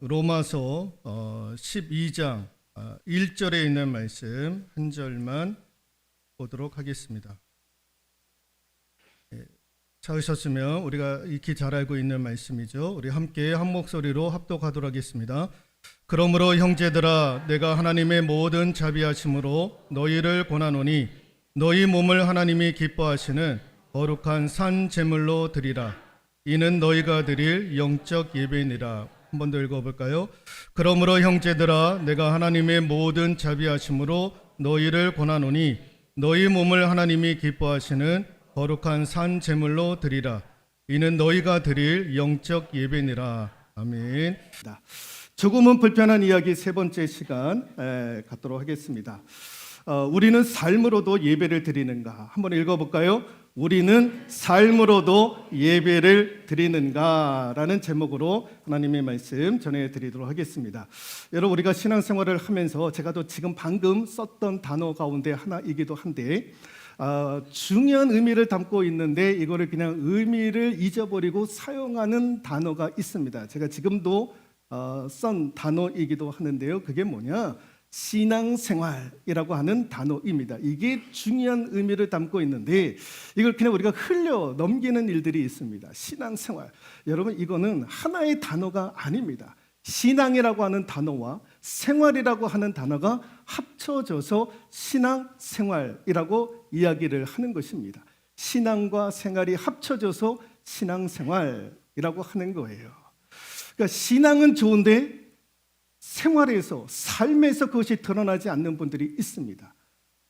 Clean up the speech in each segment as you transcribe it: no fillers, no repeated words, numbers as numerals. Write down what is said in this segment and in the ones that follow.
로마서 12장 1절에 있는 말씀 한 절만 보도록 하겠습니다. 찾으셨으면 우리가 익히 잘 알고 있는 말씀이죠. 우리 함께 한 목소리로 합독하도록 하겠습니다. 그러므로 형제들아, 내가 하나님의 모든 자비하심으로 너희를 권하노니 너희 몸을 하나님이 기뻐하시는 거룩한 산 제물로 드리라. 이는 너희가 드릴 영적 예배니라. 한 번 더 읽어볼까요? 그러므로 형제들아, 내가 하나님의 모든 자비하심으로 너희를 권하노니 너희 몸을 하나님이 기뻐하시는 거룩한 산 제물로 드리라. 이는 너희가 드릴 영적 예배니라. 아멘. 조금은 불편한 이야기 세 번째 시간 갖도록 하겠습니다. 우리는 삶으로도 예배를 드리는가? 한번 읽어볼까요? 우리는 삶으로도 예배를 드리는가라는 제목으로 하나님의 말씀 전해드리도록 하겠습니다. 여러분, 우리가 신앙생활을 하면서 제가 또 지금 방금 썼던 단어 가운데 하나이기도 한데 중요한 의미를 담고 있는데 이거를 그냥 의미를 잊어버리고 사용하는 단어가 있습니다. 제가 지금도 쓴 단어이기도 하는데요. 그게 뭐냐? 신앙생활이라고 하는 단어입니다. 이게 중요한 의미를 담고 있는데 이걸 그냥 우리가 흘려 넘기는 일들이 있습니다. 신앙생활. 여러분, 이거는 하나의 단어가 아닙니다. 신앙이라고 하는 단어와 생활이라고 하는 단어가 합쳐져서 신앙생활이라고 이야기를 하는 것입니다. 신앙과 생활이 합쳐져서 신앙생활이라고 하는 거예요. 그러니까 신앙은 좋은데 생활에서, 삶에서 그것이 드러나지 않는 분들이 있습니다.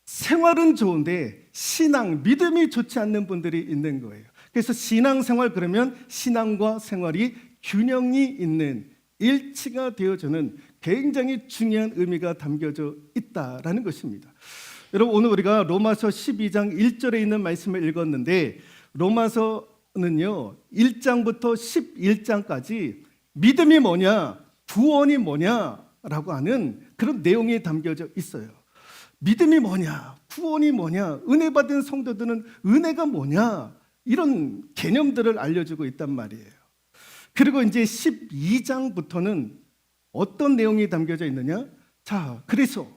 생활은 좋은데 신앙, 믿음이 좋지 않는 분들이 있는 거예요. 그래서 신앙생활 그러면 신앙과 생활이 균형이 있는, 일치가 되어주는 굉장히 중요한 의미가 담겨져 있다라는 것입니다. 여러분, 오늘 우리가 로마서 12장 1절에 있는 말씀을 읽었는데 로마서는요 1장부터 11장까지 믿음이 뭐냐, 구원이 뭐냐라고 하는 그런 내용이 담겨져 있어요. 믿음이 뭐냐, 구원이 뭐냐, 은혜 받은 성도들은 은혜가 뭐냐, 이런 개념들을 알려주고 있단 말이에요. 그리고 이제 12장부터는 어떤 내용이 담겨져 있느냐? 자, 그래서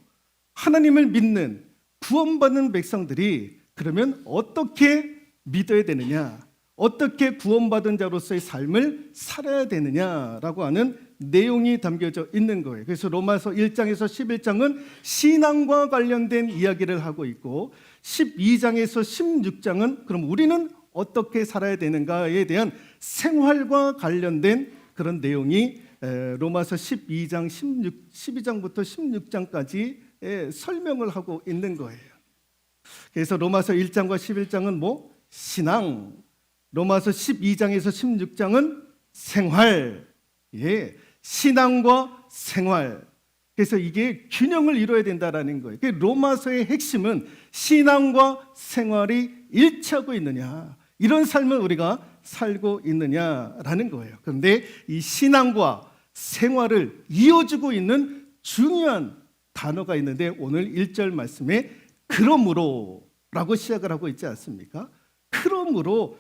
하나님을 믿는 구원받는 백성들이 그러면 어떻게 믿어야 되느냐, 어떻게 구원받은 자로서의 삶을 살아야 되느냐라고 하는 내용이 담겨져 있는 거예요. 그래서 로마서 1장에서 11장은 신앙과 관련된 이야기를 하고 있고 12장에서 16장은 그럼 우리는 어떻게 살아야 되는가에 대한 생활과 관련된 그런 내용이 로마서 12장, 12장부터 16장까지 설명을 하고 있는 거예요. 그래서 로마서 1장과 11장은 뭐? 신앙. 로마서 12장에서 16장은 생활. 신앙과 생활. 그래서 이게 균형을 이루어야 된다라는 거예요. 로마서의 핵심은 신앙과 생활이 일치하고 있느냐, 이런 삶을 우리가 살고 있느냐라는 거예요. 그런데 이 신앙과 생활을 이어주고 있는 중요한 단어가 있는데 오늘 1절 말씀에 그러므로라고 시작을 하고 있지 않습니까? 그러므로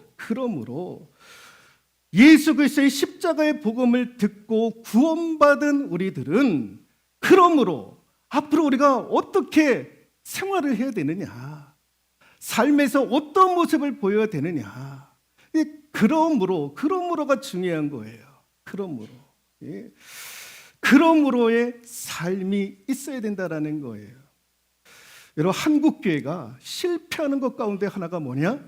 예수 그리스도의 십자가의 복음을 듣고 구원받은 우리들은 그러므로 앞으로 우리가 어떻게 생활을 해야 되느냐, 삶에서 어떤 모습을 보여야 되느냐, 그러므로가 중요한 거예요. 그러므로의 삶이 있어야 된다라는 거예요. 여러분, 한국교회가 실패하는 것 가운데 하나가 뭐냐?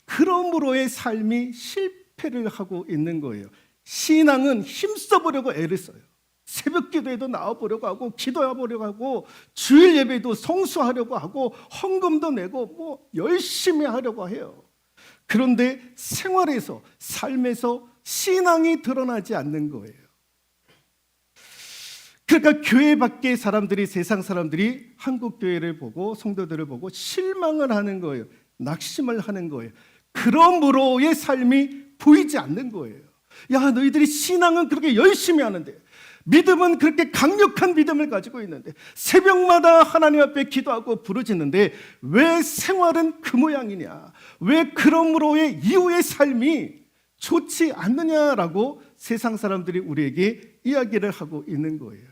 그러므로의 삶이 실패를 하고 있는 거예요. 신앙은 힘써보려고 애를 써요. 새벽 기도에도 나와보려고 하고, 기도해보려고 하고, 주일 예배도 성수하려고 하고, 헌금도 내고 뭐 열심히 하려고 해요. 그런데 생활에서, 삶에서 신앙이 드러나지 않는 거예요. 그러니까 교회 밖의 사람들이, 세상 사람들이 한국 교회를 보고 성도들을 보고 실망을 하는 거예요. 낙심을 하는 거예요. 그러므로의 삶이 보이지 않는 거예요. 야, 너희들이 신앙은 그렇게 열심히 하는데, 믿음은 그렇게 강력한 믿음을 가지고 있는데, 새벽마다 하나님 앞에 기도하고 부르짖는데 왜 생활은 그 모양이냐, 왜 그러므로의 이후의 삶이 좋지 않느냐라고 세상 사람들이 우리에게 이야기를 하고 있는 거예요.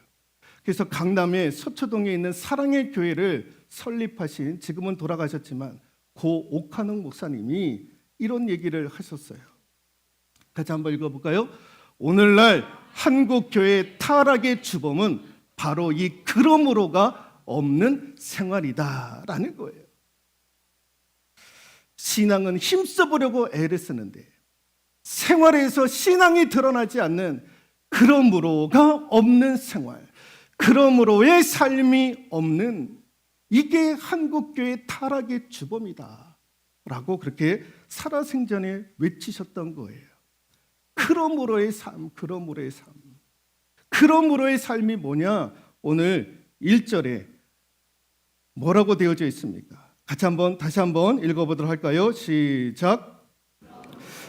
그래서 강남의 서초동에 있는 사랑의 교회를 설립하신, 지금은 돌아가셨지만 고 옥한웅 목사님이 이런 얘기를 하셨어요. 같이 한번 읽어볼까요? 오늘날 한국 교회의 타락의 주범은 바로 이 그러므로가 없는 생활이다라는 거예요. 신앙은 힘써보려고 애를 쓰는데 생활에서 신앙이 드러나지 않는 그러므로가 없는 생활, 그러므로의 삶이 없는, 이게 한국교회 타락의 주범이다 라고 그렇게 살아생전에 외치셨던 거예요. 그러므로의 삶, 그러므로의 삶. 그러므로의 삶이 뭐냐? 오늘 1절에 뭐라고 되어져 있습니까? 다시 한번 읽어보도록 할까요? 시작.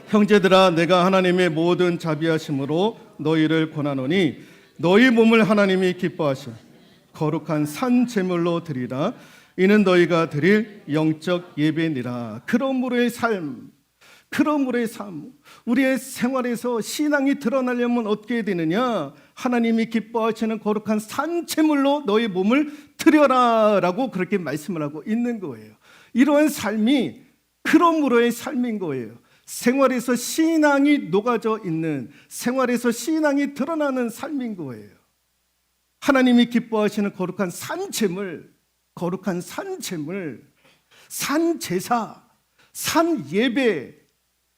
형제들아, 내가 하나님의 모든 자비하심으로 너희를 권하노니 너희 몸을 하나님이 기뻐하신 거룩한 산 제물로 드리라. 이는 너희가 드릴 영적 예배니라. 그러므로의 삶, 그러므로의 삶. 우리의 생활에서 신앙이 드러나려면 어떻게 해야 되느냐? 하나님이 기뻐하시는 거룩한 산 제물로 너희 몸을 드려라 라고 그렇게 말씀을 하고 있는 거예요. 이러한 삶이 그러므로의 삶인 거예요. 생활에서 신앙이 녹아져 있는, 생활에서 신앙이 드러나는 삶인 거예요. 하나님이 기뻐하시는 거룩한 산제물, 거룩한 산제물, 산제사, 산예배.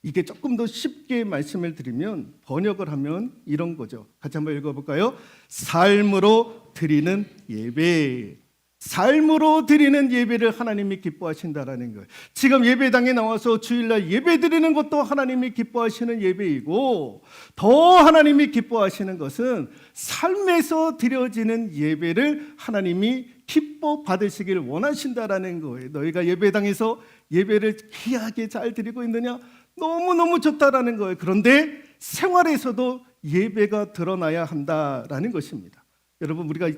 이게 조금 더 쉽게 말씀을 드리면, 번역을 하면 이런 거죠. 같이 한번 읽어볼까요? 삶으로 드리는 예배. 삶으로 드리는 예배를 하나님이 기뻐하신다라는 거예요. 지금 예배당에 나와서 주일날 예배 드리는 것도 하나님이 기뻐하시는 예배이고, 더 하나님이 기뻐하시는 것은 삶에서 드려지는 예배를 하나님이 기뻐 받으시길 원하신다라는 거예요. 너희가 예배당에서 예배를 귀하게 잘 드리고 있느냐? 너무너무 좋다라는 거예요. 그런데 생활에서도 예배가 드러나야 한다라는 것입니다. 여러분, 우리가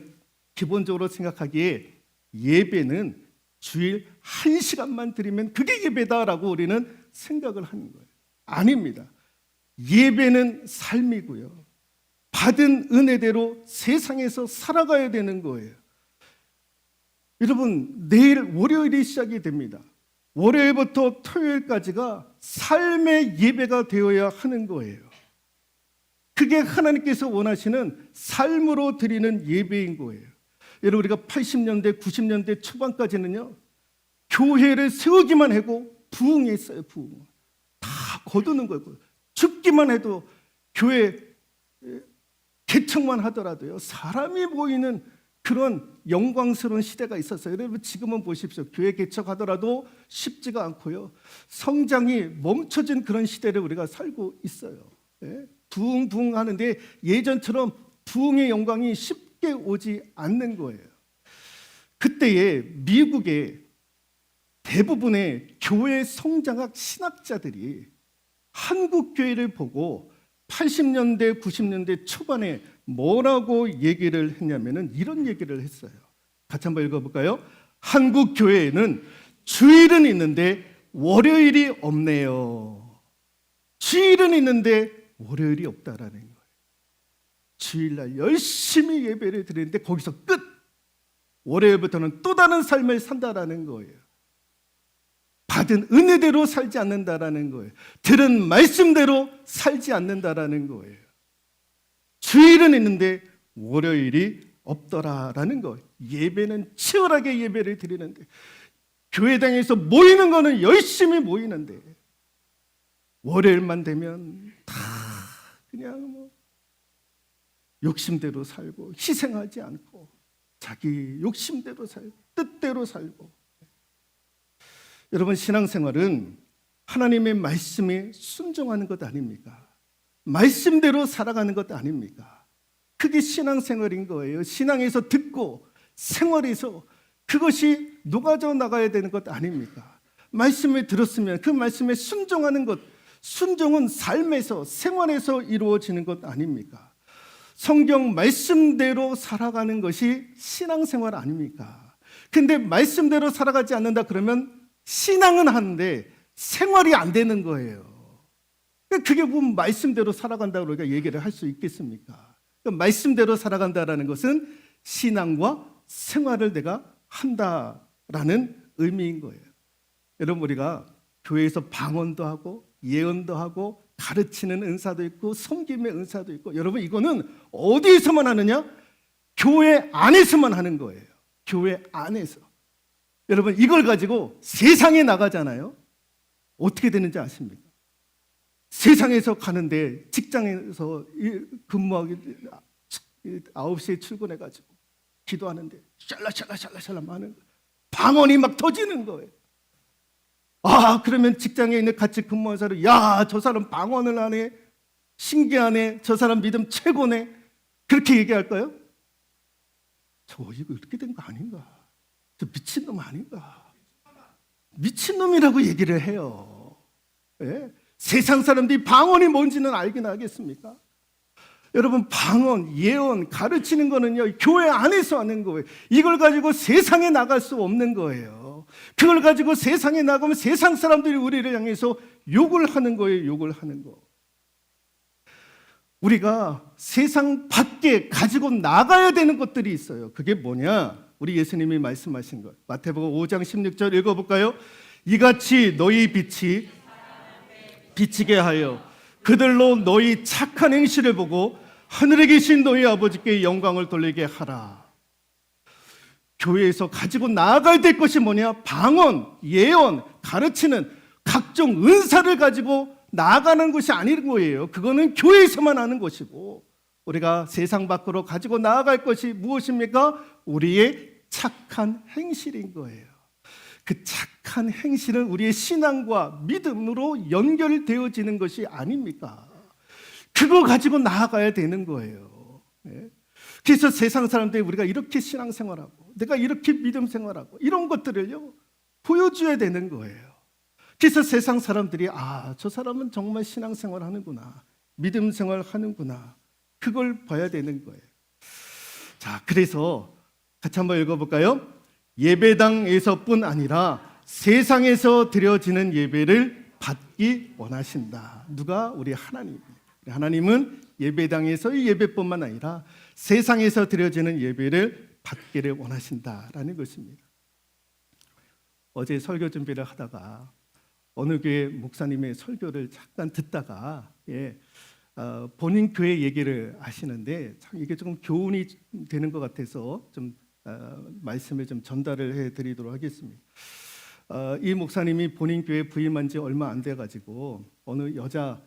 기본적으로 생각하기에 예배는 주일 1시간만 드리면 그게 예배다라고 우리는 생각을 하는 거예요. 아닙니다. 예배는 삶이고요. 받은 은혜대로 세상에서 살아가야 되는 거예요. 여러분, 내일 월요일이 시작이 됩니다. 월요일부터 토요일까지가 삶의 예배가 되어야 하는 거예요. 그게 하나님께서 원하시는 삶으로 드리는 예배인 거예요. 여러분, 우리가 80년대, 90년대 초반까지는요, 교회를 세우기만 하고 부흥했어요. 부흥. 다 거두는 거예요. 죽기만 해도 교회 개척만 하더라도요, 사람이 모이는 그런 영광스러운 시대가 있었어요. 여러분, 지금은 보십시오. 교회 개척하더라도 쉽지가 않고요, 성장이 멈춰진 그런 시대를 우리가 살고 있어요. 예? 부흥 하는데 예전처럼 부흥의 영광이 쉽게 오지 않는 거예요. 그때에 미국의 대부분의 교회 성장학 신학자들이 한국 교회를 보고 80년대, 90년대 초반에 뭐라고 얘기를 했냐면은 이런 얘기를 했어요. 같이 한번 읽어볼까요? 한국 교회에는 주일은 있는데 월요일이 없네요. 주일은 있는데 월요일이 없다라는 거예요. 주일날 열심히 예배를 드리는데 거기서 끝. 월요일부터는 또 다른 삶을 산다라는 거예요. 받은 은혜대로 살지 않는다라는 거예요. 들은 말씀대로 살지 않는다라는 거예요. 주일은 있는데 월요일이 없더라라는 거예요. 예배는 치열하게 예배를 드리는데, 교회당에서 모이는 거는 열심히 모이는데 월요일만 되면 다 그냥 뭐 욕심대로 살고, 희생하지 않고 자기 욕심대로 살고 뜻대로 살고. 여러분, 신앙생활은 하나님의 말씀에 순종하는 것 아닙니까? 말씀대로 살아가는 것 아닙니까? 그게 신앙생활인 거예요. 신앙에서 듣고 생활에서 그것이 녹아져 나가야 되는 것 아닙니까? 말씀을 들었으면 그 말씀에 순종하는 것, 순종은 삶에서, 생활에서 이루어지는 것 아닙니까? 성경 말씀대로 살아가는 것이 신앙생활 아닙니까? 근데 말씀대로 살아가지 않는다 그러면 신앙은 하는데 생활이 안 되는 거예요. 그게 뭐 말씀대로 살아간다고 우리가 얘기를 할 수 있겠습니까? 말씀대로 살아간다라는 것은 신앙과 생활을 내가 한다라는 의미인 거예요. 여러분, 우리가 교회에서 방언도 하고 예언도 하고 가르치는 은사도 있고 섬김의 은사도 있고, 여러분 이거는 어디에서만 하느냐? 교회 안에서만 하는 거예요. 교회 안에서. 여러분 이걸 가지고 세상에 나가잖아요. 어떻게 되는지 아십니까? 세상에서 가는데 직장에서 근무하기 9시에 출근해가지고 기도하는데 샬라샬라샬라샬라 하는 거예요. 방언이 막 터지는 거예요. 그러면 직장에 있는 같이 근무한 사람, 야, 저 사람 방언을 하네, 신기하네, 저 사람 믿음 최고네, 그렇게 얘기할까요? 저 이거 이렇게 된 거 아닌가? 저 미친놈 아닌가? 미친놈이라고 얘기를 해요. 예? 세상 사람들이 방언이 뭔지는 알긴 하겠습니까? 여러분, 방언, 예언, 가르치는 거는요, 교회 안에서 하는 거예요. 이걸 가지고 세상에 나갈 수 없는 거예요. 그걸 가지고 세상에 나가면 세상 사람들이 우리를 향해서 욕을 하는 거예요. 욕을 하는 거. 우리가 세상 밖에 가지고 나가야 되는 것들이 있어요. 그게 뭐냐? 우리 예수님이 말씀하신 것. 마태복음 5장 16절 읽어볼까요? 이같이 너희 빛이 비치게 하여 그들로 너희 착한 행실을 보고 하늘에 계신 너희 아버지께 영광을 돌리게 하라. 교회에서 가지고 나아가야 될 것이 뭐냐? 방언, 예언, 가르치는 각종 은사를 가지고 나아가는 것이 아닌 거예요. 그거는 교회에서만 하는 것이고, 우리가 세상 밖으로 가지고 나아갈 것이 무엇입니까? 우리의 착한 행실인 거예요. 그 착한 행실은 우리의 신앙과 믿음으로 연결되어지는 것이 아닙니까? 그거 가지고 나아가야 되는 거예요. 그래서 세상 사람들이 우리가 이렇게 신앙생활하고 내가 이렇게 믿음 생활하고 이런 것들을요 보여줘야 되는 거예요. 그래서 세상 사람들이 저 사람은 정말 신앙생활 하는구나, 믿음 생활 하는구나, 그걸 봐야 되는 거예요. 자, 그래서 같이 한번 읽어볼까요? 예배당에서뿐 아니라 세상에서 드려지는 예배를 받기 원하신다. 누가? 우리 하나님. 하나님은 예배당에서의 예배뿐만 아니라 세상에서 드려지는 예배를 받기를 원하신다라는 것입니다. 어제 설교 준비를 하다가 어느 교회 목사님의 설교를 잠깐 듣다가 본인 교회 얘기를 하시는데 참 이게 조금 교훈이 되는 것 같아서 좀 말씀을 좀 전달을 해드리도록 하겠습니다. 이 목사님이 본인 교회 부임한 지 얼마 안 돼가지고 어느 여자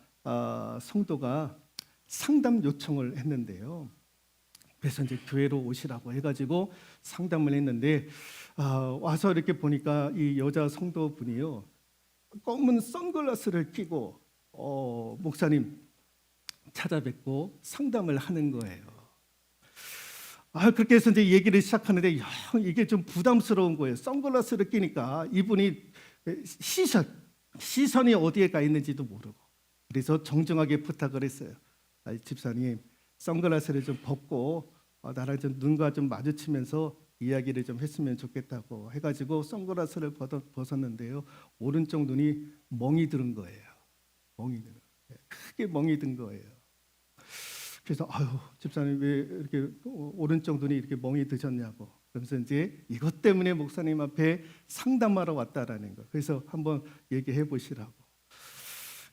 성도가 상담 요청을 했는데요. 그래서 이제 교회로 오시라고 해가지고 상담을 했는데 와서 이렇게 보니까 이 여자 성도분이요, 검은 선글라스를 끼고 목사님 찾아뵙고 상담을 하는 거예요. 그렇게 해서 이제 얘기를 시작하는데 이게 좀 부담스러운 거예요. 선글라스를 끼니까 이분이 시선이 어디에 가 있는지도 모르고. 그래서 정중하게 부탁을 했어요. 집사님, 선글라스를 좀 벗고 나랑 좀 눈과 좀 마주치면서 이야기를 좀 했으면 좋겠다고 해가지고 선글라스를 벗었는데요, 오른쪽 눈이 멍이 들은 거예요. 멍이 들어, 크게 멍이 든 거예요. 그래서 집사님 왜 이렇게 오른쪽 눈이 이렇게 멍이 드셨냐고. 그래서 이제 이것 때문에 목사님 앞에 상담하러 왔다라는 거. 그래서 한번 얘기해 보시라고.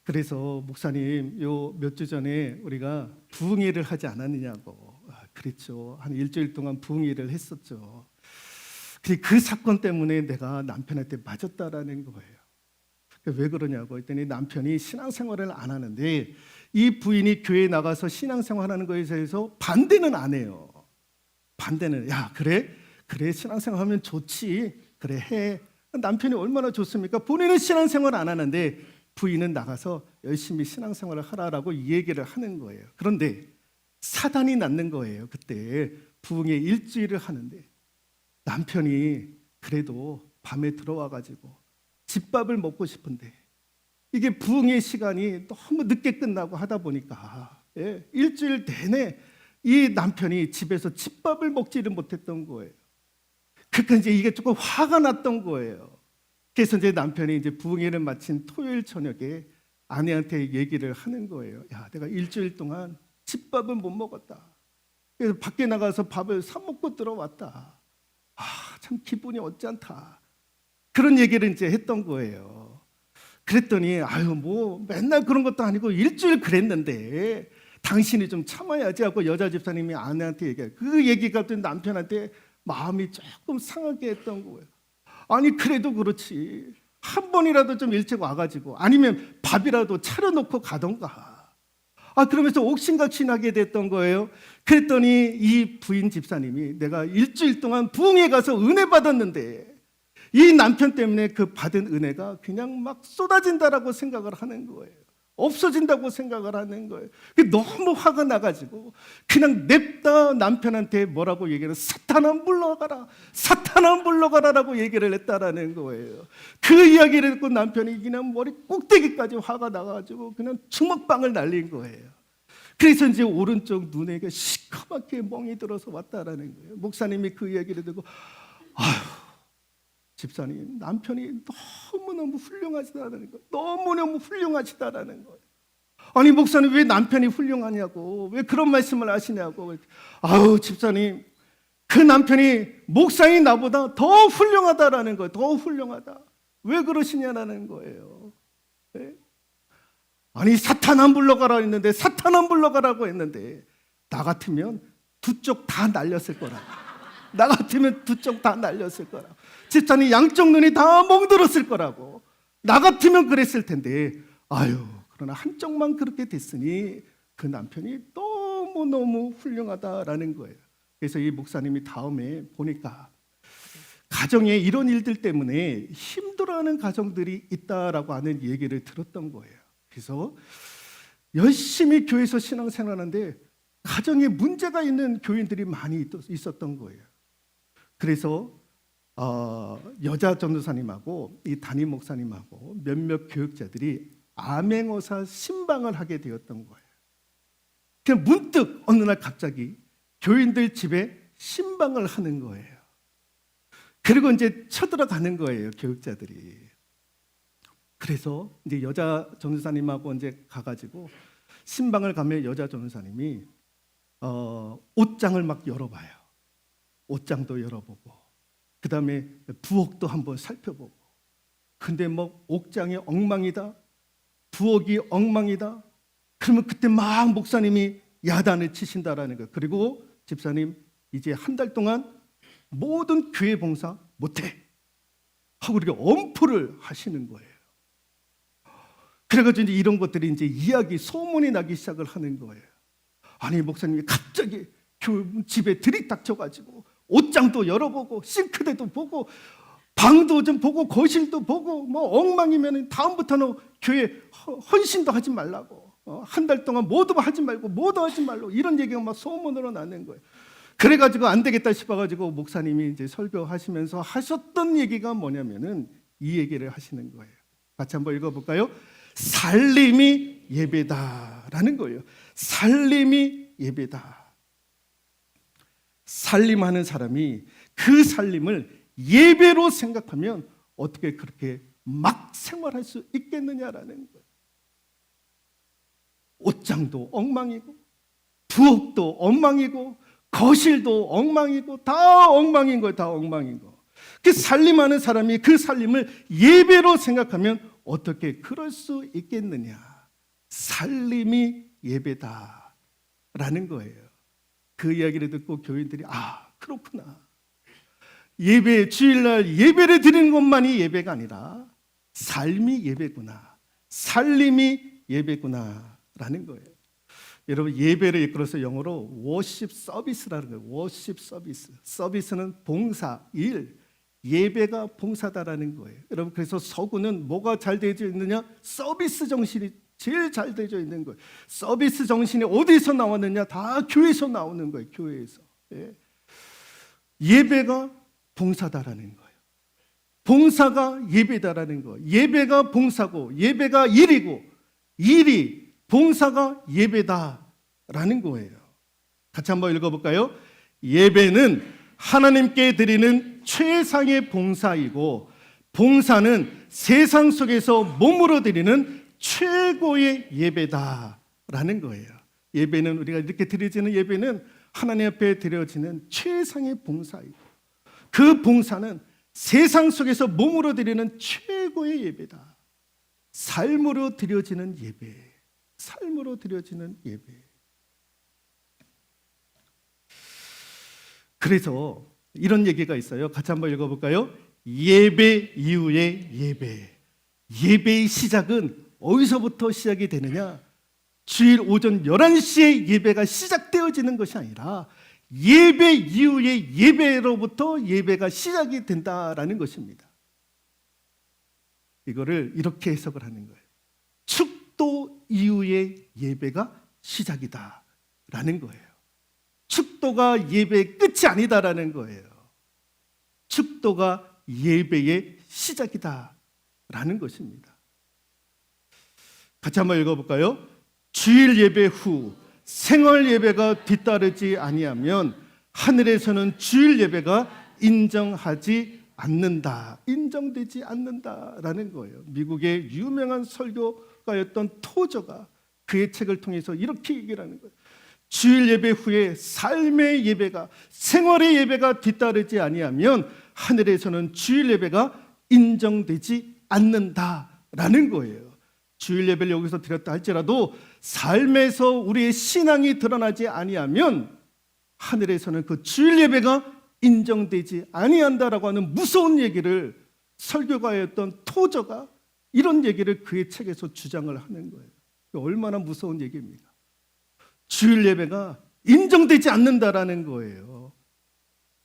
그래서 목사님 요 몇 주 전에 우리가 부흥회를 하지 않았느냐고. 그랬죠. 한 일주일 동안 부흥회를 했었죠. 그 사건 때문에 내가 남편한테 맞았다라는 거예요. 왜 그러냐고 했더니 남편이 신앙생활을 안 하는데 이 부인이 교회에 나가서 신앙생활하는 것에 대해서 반대는 안 해요. 반대는 그래 신앙생활하면 좋지, 그래 해. 남편이 얼마나 좋습니까? 본인은 신앙생활 안 하는데 부인은 나가서 열심히 신앙생활을 하라라고 이 얘기를 하는 거예요. 그런데 사단이 낳는 거예요. 그때 부흥회 일주일을 하는데 남편이 그래도 밤에 들어와가지고 집밥을 먹고 싶은데 이게 부흥회 시간이 너무 늦게 끝나고 하다 보니까 일주일 내내 이 남편이 집에서 집밥을 먹지를 못했던 거예요. 그러니까 이제 이게 조금 화가 났던 거예요. 그래서 이제 남편이 이제 부흥회를 마친 토요일 저녁에 아내한테 얘기를 하는 거예요. 야, 내가 일주일 동안 집밥을 못 먹었다. 그래서 밖에 나가서 밥을 사 먹고 들어왔다. 아, 참 기분이 어찌않다. 그런 얘기를 이제 했던 거예요. 그랬더니 아유 뭐 맨날 그런 것도 아니고 일주일 그랬는데 당신이 좀 참아야지 하고 여자 집사님이 아내한테 얘기해요. 그 얘기가 또 남편한테 마음이 조금 상하게 했던 거예요. 아니 그래도 그렇지 한 번이라도 좀 일찍 와가지고 아니면 밥이라도 차려놓고 가던가. 아 그러면서 옥신각신하게 됐던 거예요. 그랬더니 이 부인 집사님이 내가 일주일 동안 부흥회 가서 은혜 받았는데 이 남편 때문에 그 받은 은혜가 그냥 막 쏟아진다라고 생각을 하는 거예요. 없어진다고 생각을 하는 거예요. 너무 화가 나가지고 그냥 냅다 남편한테 뭐라고 얘기를 사탄아 물러가라, 사탄아 물러가라라고 얘기를 했다라는 거예요. 그 이야기를 듣고 남편이 그냥 머리 꼭대기까지 화가 나가지고 그냥 주먹방을 날린 거예요. 그래서 이제 오른쪽 눈에 시커멓게 멍이 들어서 왔다라는 거예요. 목사님이 그 이야기를 듣고 아휴 집사님 남편이 너무너무 훌륭하시다라는 거예요. 너무너무 훌륭하시다라는 거예요. 아니 목사님 왜 남편이 훌륭하냐고 왜 그런 말씀을 하시냐고. 아우 집사님 그 남편이 목사인 나보다 더 훌륭하다라는 거예요. 더 훌륭하다. 왜 그러시냐라는 거예요. 네? 아니 사탄 안 불러가라 했는데 사탄 안 불러가라고 했는데 나 같으면 두 쪽 다 날렸을 거라. 나 같으면 두 쪽 다 날렸을 거라. 집사님 양쪽 눈이 다 멍들었을 거라고. 나 같으면 그랬을 텐데 아유 그러나 한쪽만 그렇게 됐으니 그 남편이 너무너무 훌륭하다라는 거예요. 그래서 이 목사님이 다음에 보니까 가정에 이런 일들 때문에 힘들어하는 가정들이 있다라고 하는 얘기를 들었던 거예요. 그래서 열심히 교회에서 신앙생활하는데 가정에 문제가 있는 교인들이 많이 있었던 거예요. 그래서 여자 전도사님하고 이 담임 목사님하고 몇몇 교육자들이 암행어사 신방을 하게 되었던 거예요. 그냥 문득 어느 날 갑자기 교인들 집에 신방을 하는 거예요. 그리고 이제 쳐들어가는 거예요, 교육자들이. 그래서 이제 여자 전도사님하고 이제 가가지고 신방을 가면 여자 전도사님이 옷장을 막 열어봐요. 옷장도 열어보고 그 다음에 부엌도 한번 살펴보고 근데 뭐 옥장이 엉망이다 부엌이 엉망이다 그러면 그때 막 목사님이 야단을 치신다라는 거예요. 그리고 집사님 이제 한 달 동안 모든 교회 봉사 못해 하고 이렇게 엄포를 하시는 거예요. 그래가지고 이제 이런 것들이 이제 이야기 소문이 나기 시작을 하는 거예요. 아니 목사님이 갑자기 집에 들이닥쳐가지고 옷장도 열어보고 싱크대도 보고 방도 좀 보고 거실도 보고 뭐 엉망이면 다음부터는 교회 헌신도 하지 말라고 한 달 동안 뭐도 하지 말고 뭐도 하지 말고 이런 얘기가 막 소문으로 나는 거예요. 그래가지고 안 되겠다 싶어가지고 목사님이 이제 설교하시면서 하셨던 얘기가 뭐냐면은 이 얘기를 하시는 거예요. 같이 한번 읽어볼까요? 살림이 예배다라는 거예요. 살림이 예배다. 살림하는 사람이 그 살림을 예배로 생각하면 어떻게 그렇게 막 생활할 수 있겠느냐라는 거예요. 옷장도 엉망이고 부엌도 엉망이고 거실도 엉망이고 다 엉망인 거예요. 다 엉망인 거. 그 살림하는 사람이 그 살림을 예배로 생각하면 어떻게 그럴 수 있겠느냐. 살림이 예배다라는 거예요. 그 이야기를 듣고 교인들이 아 그렇구나. 예배 주일날 예배를 드리는 것만이 예배가 아니라 삶이 예배구나. 살림이 예배구나라는 거예요. 여러분 예배를 이끌어서 영어로 워십 서비스라는 거예요. 워십 서비스. 서비스는 봉사, 일. 예배가 봉사다라는 거예요. 여러분 그래서 서구는 뭐가 잘 되어져 있느냐? 서비스 정신이 제일 잘 되어져 있는 거예요. 서비스 정신이 어디서 나왔느냐? 다 교회에서 나오는 거예요. 교회에서. 예. 예배가 봉사다라는 거예요. 봉사가 예배다라는 거예요. 예배가 봉사고 예배가 일이고 일이 봉사가 예배다라는 거예요. 같이 한번 읽어볼까요? 예배는 하나님께 드리는 최상의 봉사이고 봉사는 세상 속에서 몸으로 드리는 최고의 예배다라는 거예요. 예배는 우리가 이렇게 드리지는 예배는 하나님 앞에 드려지는 최상의 봉사이고 그 봉사는 세상 속에서 몸으로 드리는 최고의 예배다. 삶으로 드려지는 예배. 삶으로 드려지는 예배. 그래서 이런 얘기가 있어요. 같이 한번 읽어볼까요? 예배 이후의 예배. 예배의 시작은 어디서부터 시작이 되느냐? 주일 오전 11시에 예배가 시작되어지는 것이 아니라 예배 이후의 예배로부터 예배가 시작이 된다라는 것입니다. 이거를 이렇게 해석을 하는 거예요. 축도 이후의 예배가 시작이다라는 거예요. 축도가 예배의 끝이 아니다라는 거예요. 축도가 예배의 시작이다라는 것입니다. 같이 한번 읽어볼까요? 주일 예배 후 생활 예배가 뒤따르지 아니하면 하늘에서는 주일 예배가 인정하지 않는다. 인정되지 않는다라는 거예요. 미국의 유명한 설교가였던 토저가 그의 책을 통해서 이렇게 얘기를 하는 거예요. 주일 예배 후에 삶의 예배가 생활의 예배가 뒤따르지 아니하면 하늘에서는 주일 예배가 인정되지 않는다라는 거예요. 주일 예배를 여기서 드렸다 할지라도 삶에서 우리의 신앙이 드러나지 아니하면 하늘에서는 그 주일 예배가 인정되지 아니한다라고 하는 무서운 얘기를 설교가였던 토저가 이런 얘기를 그의 책에서 주장을 하는 거예요. 얼마나 무서운 얘기입니까? 주일 예배가 인정되지 않는다라는 거예요.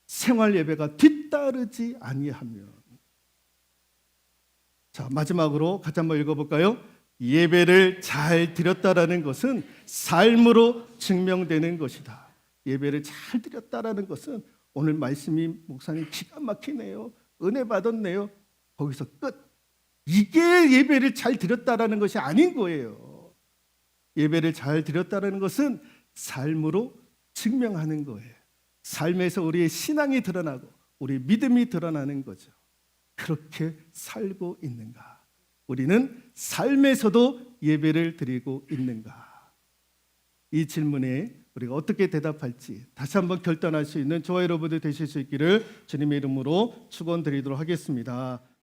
생활 예배가 뒤따르지 아니하면. 자, 마지막으로 같이 한번 읽어볼까요? 예배를 잘 드렸다라는 것은 삶으로 증명되는 것이다. 예배를 잘 드렸다라는 것은 오늘 말씀이 목사님 기가 막히네요. 은혜 받았네요. 거기서 끝. 이게 예배를 잘 드렸다라는 것이 아닌 거예요. 예배를 잘 드렸다라는 것은 삶으로 증명하는 거예요. 삶에서 우리의 신앙이 드러나고 우리의 믿음이 드러나는 거죠. 그렇게 살고 있는가? 우리는 삶에서도 예배를 드리고 있는가? 이 질문에 우리가 어떻게 대답할지 다시 한번 결단할 수 있는 저와 여러분들 되실 수 있기를 주님의 이름으로 축원드리도록 하겠습니다.